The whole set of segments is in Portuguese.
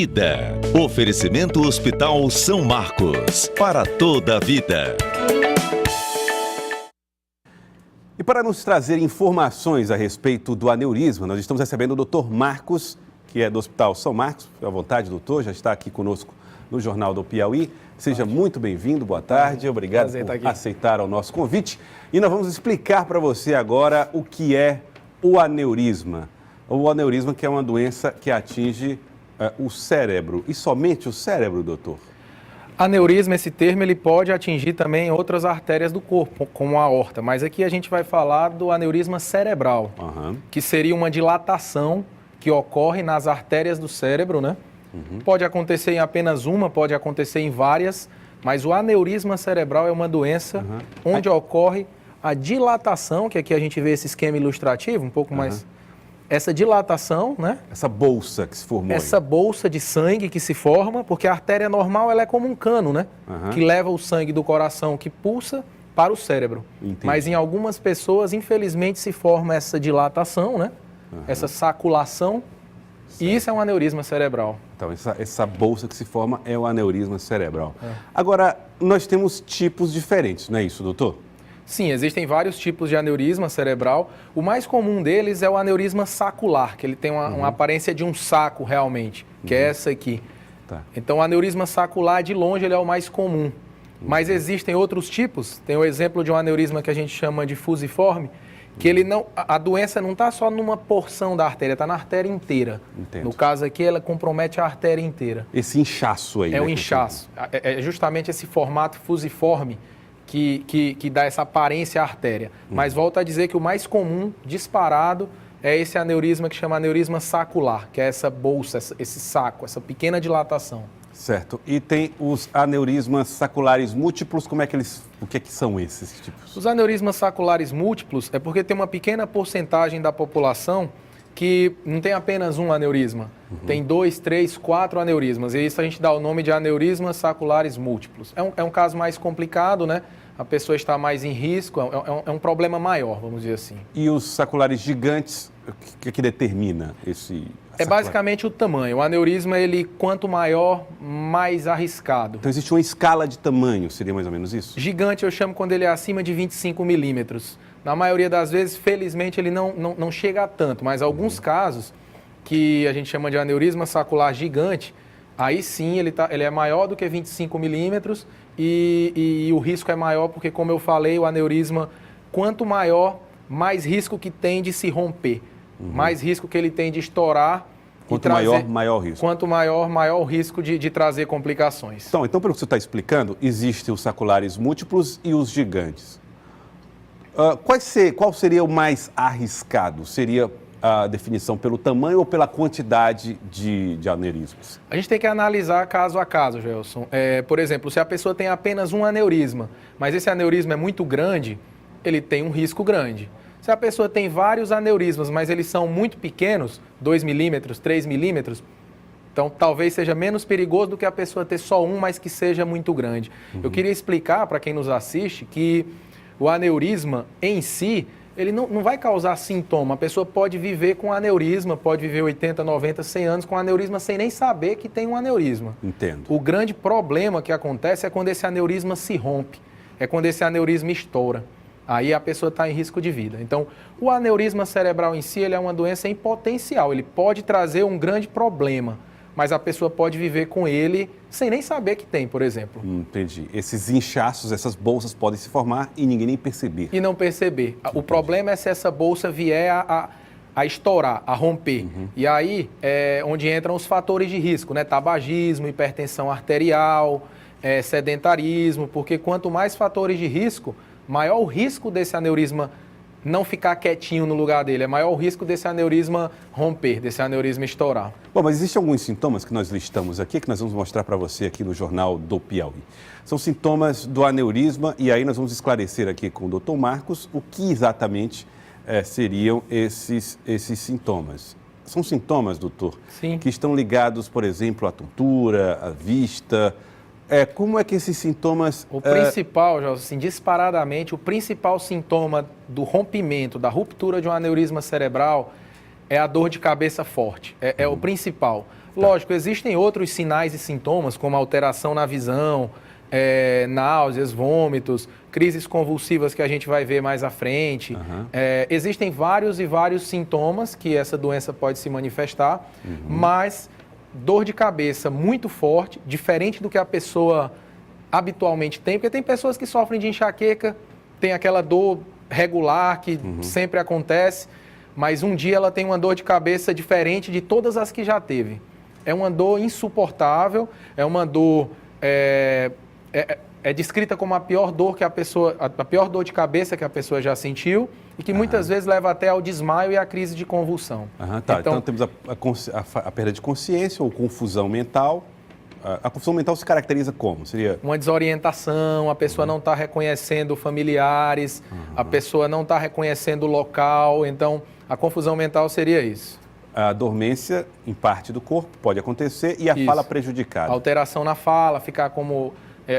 Vida. Oferecimento Hospital São Marcos. Para toda a vida. E para nos trazer informações a respeito do aneurisma, nós estamos recebendo o Dr. Marcos, que é do Hospital São Marcos. Fique à vontade, doutor, já está aqui conosco no Jornal do Piauí. Seja muito bem-vindo, boa tarde, obrigado por aceitar o nosso convite. E nós vamos explicar para você agora o que é o aneurisma. O aneurisma, que é uma doença que atinge o cérebro. E somente o cérebro, doutor? Aneurisma, esse termo, ele pode atingir também outras artérias do corpo, como a aorta. Mas aqui a gente vai falar do aneurisma cerebral, que seria uma dilatação que ocorre nas artérias do cérebro, né? Pode acontecer em apenas uma, pode acontecer em várias, mas o aneurisma cerebral é uma doença onde ocorre a dilatação, que aqui a gente vê esse esquema ilustrativo, um pouco mais... Essa dilatação, né? Essa bolsa que se formou. Essa bolsa de sangue que se forma, porque a artéria normal ela é como um cano, né? Que leva o sangue do coração que pulsa para o cérebro. Entendi. Mas em algumas pessoas, infelizmente, se forma essa dilatação, né? Essa saculação. E isso é um aneurisma cerebral. Então, essa bolsa que se forma é o aneurisma cerebral. Agora, nós temos tipos diferentes, não é isso, doutor? Sim, existem vários tipos de aneurisma cerebral. O mais comum deles é o aneurisma sacular, que ele tem uma aparência de um saco realmente, que é essa aqui. Então, o aneurisma sacular, de longe, ele é o mais comum. Mas existem outros tipos. Tem o exemplo de um aneurisma que a gente chama de fusiforme, que ele não, a doença não está só numa porção da artéria, está na artéria inteira. Entendo. No caso aqui, ela compromete a artéria inteira. Esse inchaço aí. É um inchaço. É justamente esse formato fusiforme que dá essa aparência à artéria. Mas volto a dizer que o mais comum, disparado, é esse aneurisma que chama aneurisma sacular, que é essa bolsa, esse saco, essa pequena dilatação. Certo. E tem os aneurismas saculares múltiplos, o que são esses tipos? Os aneurismas saculares múltiplos é porque tem uma pequena porcentagem da população que não tem apenas um aneurisma, tem 2, 3, 4 aneurismas, e isso a gente dá o nome de aneurismas saculares múltiplos. É um caso mais complicado, né? A pessoa está mais em risco, é um problema maior, vamos dizer assim. E os saculares gigantes, o que determina esse... É basicamente o tamanho. O aneurisma, ele quanto maior, mais arriscado. Então existe uma escala de tamanho, seria mais ou menos isso? Gigante eu chamo quando ele é acima de 25 milímetros. Na maioria das vezes, felizmente, ele não chega a tanto, mas alguns casos que a gente chama de aneurisma sacular gigante, aí sim ele é maior do que 25 milímetros e o risco é maior porque, como eu falei, o aneurisma, quanto maior, mais risco que tem de se romper, mais risco que ele tem de estourar. Quanto maior, maior risco. Quanto maior, maior o risco de trazer complicações. Então, pelo que você está explicando, existem os saculares múltiplos e os gigantes. Qual seria o mais arriscado? Seria a definição pelo tamanho ou pela quantidade de aneurismas? A gente tem que analisar caso a caso, Gelson. Por exemplo, se a pessoa tem apenas um aneurisma, mas esse aneurisma é muito grande, ele tem um risco grande. Se a pessoa tem vários aneurismas, mas eles são muito pequenos, 2 milímetros, 3 milímetros, então talvez seja menos perigoso do que a pessoa ter só um, mas que seja muito grande. Eu queria explicar para quem nos assiste que o aneurisma em si, ele não vai causar sintoma. A pessoa pode viver com aneurisma, pode viver 80, 90, 100 anos com aneurisma sem nem saber que tem um aneurisma. Entendo. O grande problema que acontece é quando esse aneurisma se rompe, é quando esse aneurisma estoura. Aí a pessoa está em risco de vida. Então, o aneurisma cerebral em si, ele é uma doença em potencial, ele pode trazer um grande problema, mas a pessoa pode viver com ele sem nem saber que tem, por exemplo. Entendi. Esses inchaços, essas bolsas podem se formar e ninguém nem perceber. E não perceber. O problema é se essa bolsa vier a estourar, a romper. E aí é onde entram os fatores de risco, né? Tabagismo, hipertensão arterial, sedentarismo, porque quanto mais fatores de risco, maior o risco desse aneurisma não ficar quietinho no lugar dele, é maior o risco desse aneurisma romper, desse aneurisma estourar. Bom, mas existem alguns sintomas que nós listamos aqui, que nós vamos mostrar para você aqui no Jornal do Piauí. São sintomas do aneurisma e aí nós vamos esclarecer aqui com o Dr. Marcos o que exatamente seriam esses sintomas. São sintomas, doutor, Sim. que estão ligados, por exemplo, à tontura, à vista. Como é que esses sintomas... O principal, assim, disparadamente, o principal sintoma do rompimento, da ruptura de um aneurisma cerebral é a dor de cabeça forte, é o principal. Lógico, existem outros sinais e sintomas, como alteração na visão, náuseas, vômitos, crises convulsivas que a gente vai ver mais à frente. Existem vários e vários sintomas que essa doença pode se manifestar, mas dor de cabeça muito forte, diferente do que a pessoa habitualmente tem, porque tem pessoas que sofrem de enxaqueca, tem aquela dor regular que sempre acontece, mas um dia ela tem uma dor de cabeça diferente de todas as que já teve. É uma dor insuportável, é uma dor... É descrita como a pior dor que a pior dor de cabeça que a pessoa já sentiu e que muitas vezes leva até ao desmaio e à crise de convulsão. Então temos a perda de consciência ou confusão mental. A confusão mental se caracteriza como? Seria uma desorientação, a pessoa não está reconhecendo familiares, a pessoa não está reconhecendo o local. Então, a confusão mental seria isso. A dormência em parte do corpo pode acontecer e a fala prejudicada. Alteração na fala, ficar como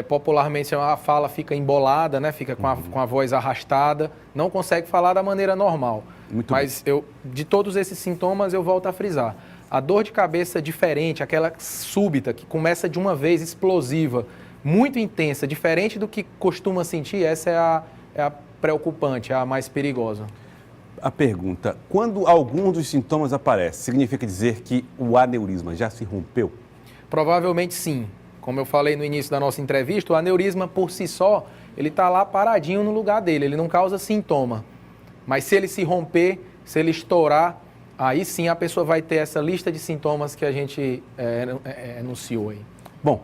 popularmente a fala fica embolada, né? Fica com a voz arrastada, não consegue falar da maneira normal. Mas de todos esses sintomas eu volto a frisar. A dor de cabeça diferente, aquela súbita, que começa de uma vez, explosiva, muito intensa, diferente do que costuma sentir, essa é a preocupante, é a mais perigosa. A pergunta, quando algum dos sintomas aparece, significa dizer que o aneurisma já se rompeu? Provavelmente sim. Como eu falei no início da nossa entrevista, o aneurisma por si só, ele está lá paradinho no lugar dele, ele não causa sintoma. Mas se ele se romper, se ele estourar, aí sim a pessoa vai ter essa lista de sintomas que a gente enunciou aí. Bom,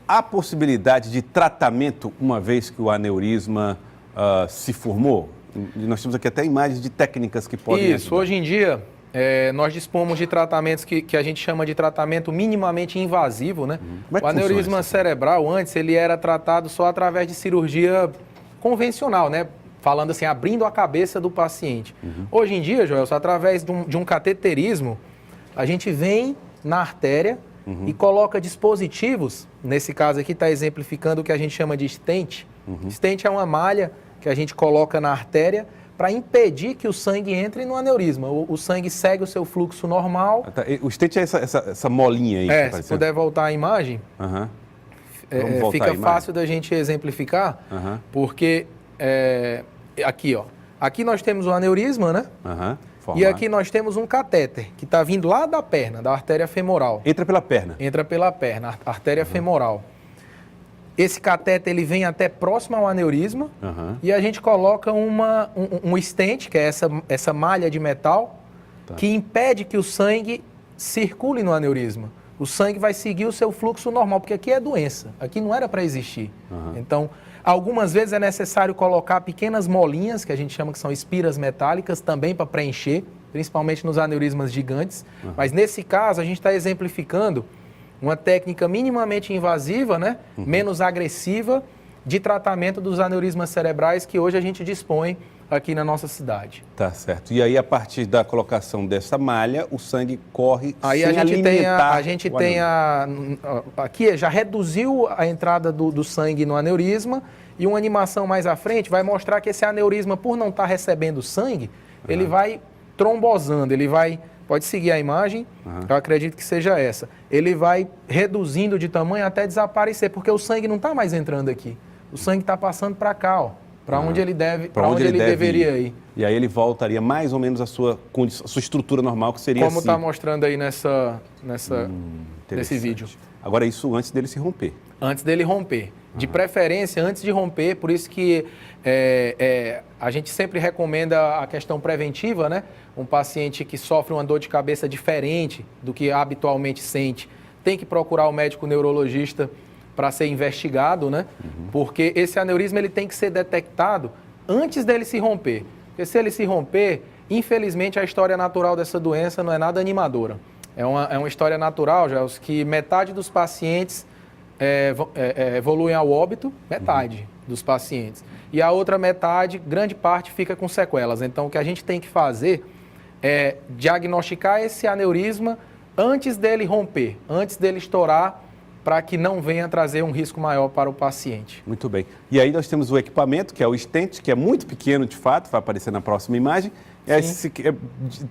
há possibilidade de tratamento uma vez que o aneurisma se formou? Nós temos aqui até imagens de técnicas que podem ajudar. Hoje em dia, nós dispomos de tratamentos que a gente chama de tratamento minimamente invasivo, né? O aneurisma cerebral, antes, ele era tratado só através de cirurgia convencional, né? Falando assim, abrindo a cabeça do paciente. Hoje em dia, Joelson, através de um cateterismo, a gente vem na artéria e coloca dispositivos, nesse caso aqui está exemplificando o que a gente chama de stent. Stent é uma malha que a gente coloca na artéria para impedir que o sangue entre no aneurisma. O sangue segue o seu fluxo normal. O stent é essa molinha aí. Se puder voltar a imagem, fica fácil da gente exemplificar, porque aqui, ó, aqui nós temos o aneurisma, né? E aqui nós temos um catéter que está vindo lá da perna, da artéria femoral. Entra pela perna? Entra pela perna, artéria femoral. Esse catéter ele vem até próximo ao aneurisma e a gente coloca um stent, que é essa malha de metal, que impede que o sangue circule no aneurisma. O sangue vai seguir o seu fluxo normal, porque aqui é doença, aqui não era para existir. Então, algumas vezes é necessário colocar pequenas molinhas, que a gente chama que são espiras metálicas, também para preencher, principalmente nos aneurismas gigantes. Mas nesse caso, a gente está exemplificando uma técnica minimamente invasiva, né? Menos agressiva, de tratamento dos aneurismas cerebrais que hoje a gente dispõe aqui na nossa cidade. Tá certo. E aí, a partir da colocação dessa malha, o sangue corre aí sem alimentar a gente tem aqui já reduziu a entrada do sangue no aneurisma e uma animação mais à frente vai mostrar que esse aneurisma, por não estar recebendo sangue, ele vai trombosando, ele vai... Pode seguir a imagem, eu acredito que seja essa. Ele vai reduzindo de tamanho até desaparecer, porque o sangue não está mais entrando aqui. O sangue está passando para cá, ó, para onde ele deveria ir. E aí ele voltaria mais ou menos à sua estrutura normal, que seria como está mostrando aí nesse vídeo. Agora, isso antes dele se romper. Antes dele romper. De preferência, antes de romper, por isso que a gente sempre recomenda a questão preventiva, né? Um paciente que sofre uma dor de cabeça diferente do que habitualmente sente, tem que procurar o médico neurologista para ser investigado, né? Porque esse aneurisma ele tem que ser detectado antes dele se romper. Porque se ele se romper, infelizmente a história natural dessa doença não é nada animadora. É uma história natural, já que metade dos pacientes evoluem ao óbito, metade dos pacientes. E a outra metade, grande parte, fica com sequelas. Então, o que a gente tem que fazer é diagnosticar esse aneurisma antes dele romper, antes dele estourar, para que não venha trazer um risco maior para o paciente. Muito bem. E aí nós temos o equipamento, que é o stent, que é muito pequeno de fato, vai aparecer na próxima imagem, É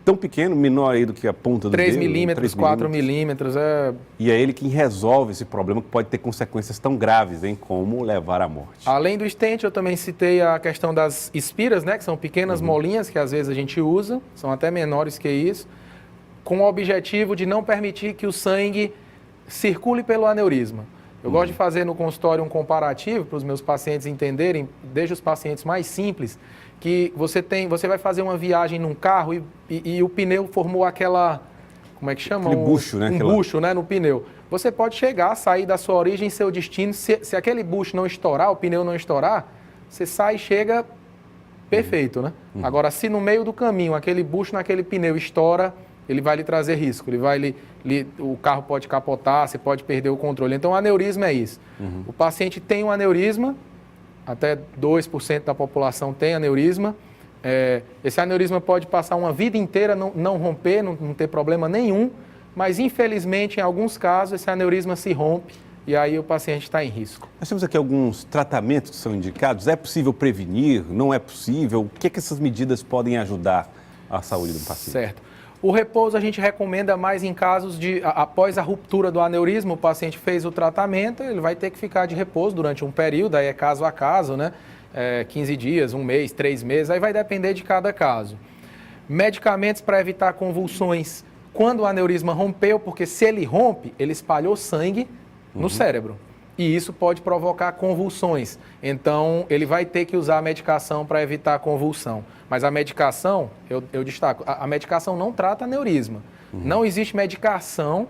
tão pequeno, menor aí do que a ponta do 3 dedo. milímetros, 4 milímetros. E é ele quem resolve esse problema que pode ter consequências tão graves, hein, como levar à morte. Além do stent, eu também citei a questão das espiras, né, que são pequenas molinhas que às vezes a gente usa, são até menores que isso, com o objetivo de não permitir que o sangue circule pelo aneurisma. Eu gosto de fazer no consultório um comparativo para os meus pacientes entenderem, desde os pacientes mais simples, que você vai fazer uma viagem num carro e o pneu formou aquela, como é que chama? Aquele bucho, né? Bucho, né, no pneu. Você pode chegar, sair da sua origem, seu destino, se aquele bucho não estourar, o pneu não estourar, você sai e chega perfeito, né? Agora, se no meio do caminho aquele bucho naquele pneu estoura, ele vai lhe trazer risco, o carro pode capotar, você pode perder o controle. Então, o aneurisma é isso. O paciente tem um aneurisma, até 2% da população tem aneurisma. Esse aneurisma pode passar uma vida inteira, não romper, não ter problema nenhum, mas infelizmente, em alguns casos, esse aneurisma se rompe e aí o paciente está em risco. Nós temos aqui alguns tratamentos que são indicados. É possível prevenir? Não é possível? O que essas medidas podem ajudar a saúde do paciente? Certo. O repouso a gente recomenda mais em casos após a ruptura do aneurisma, o paciente fez o tratamento, ele vai ter que ficar de repouso durante um período, aí é caso a caso, né? 15 dias, 1 mês, 3 meses, aí vai depender de cada caso. Medicamentos para evitar convulsões quando o aneurisma rompeu, porque se ele rompe, ele espalhou sangue no cérebro. E isso pode provocar convulsões. Então, ele vai ter que usar a medicação para evitar a convulsão. Mas a medicação, eu destaco, a medicação não trata aneurisma. Não existe medicação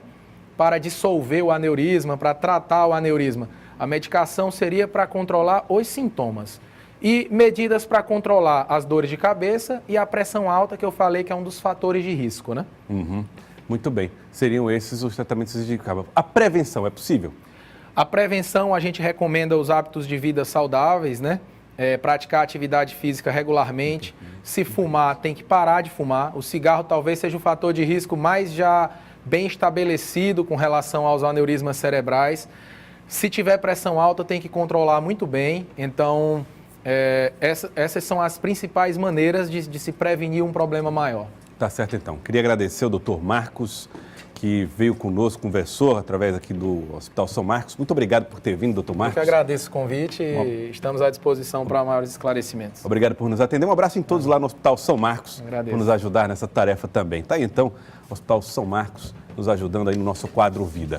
para dissolver o aneurisma, para tratar o aneurisma. A medicação seria para controlar os sintomas. E medidas para controlar as dores de cabeça e a pressão alta, que eu falei que é um dos fatores de risco, né? Muito bem. Seriam esses os tratamentos indicados. A prevenção é possível? A prevenção, a gente recomenda os hábitos de vida saudáveis, né? Praticar atividade física regularmente. Se fumar, tem que parar de fumar. O cigarro talvez seja o fator de risco mais já bem estabelecido com relação aos aneurismas cerebrais. Se tiver pressão alta, tem que controlar muito bem. Então, essas são as principais maneiras de se prevenir um problema maior. Tá certo, então. Queria agradecer ao Dr. Marcos, que veio conosco, conversou através aqui do Hospital São Marcos. Muito obrigado por ter vindo, Dr. Marcos. Eu que agradeço o convite e estamos à disposição para maiores esclarecimentos. Obrigado por nos atender. Um abraço em todos lá no Hospital São Marcos, por nos ajudar nessa tarefa também. Tá aí, então, Hospital São Marcos nos ajudando aí no nosso quadro Vida.